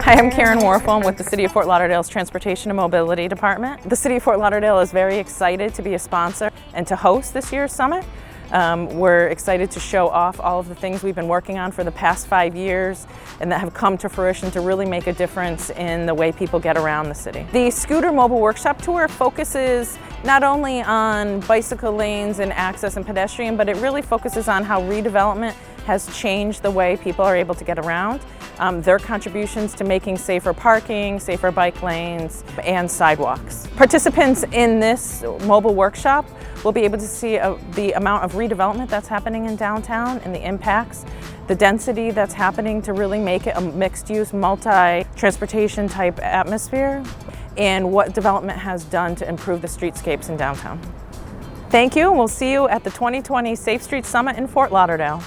Hi, I'm Karen Warfel with the City of Fort Lauderdale's Transportation and Mobility Department. The City of Fort Lauderdale is very excited to be a sponsor and to host this year's summit. We're excited to show off all of the things we've been working on for the past 5 years and that have come to fruition to really make a difference in the way people get around the city. The Scooter Mobile Workshop Tour focuses not only on bicycle lanes and access and pedestrian, but it really focuses on how redevelopment has changed the way people are able to get around, their contributions to making safer parking, safer bike lanes, and sidewalks. Participants in this mobile workshop will be able to see the amount of redevelopment that's happening in downtown and the impacts, the density that's happening to really make it a mixed-use, multi-transportation type atmosphere, and what development has done to improve the streetscapes in downtown. Thank you, and we'll see you at the 2020 Safe Streets Summit in Fort Lauderdale.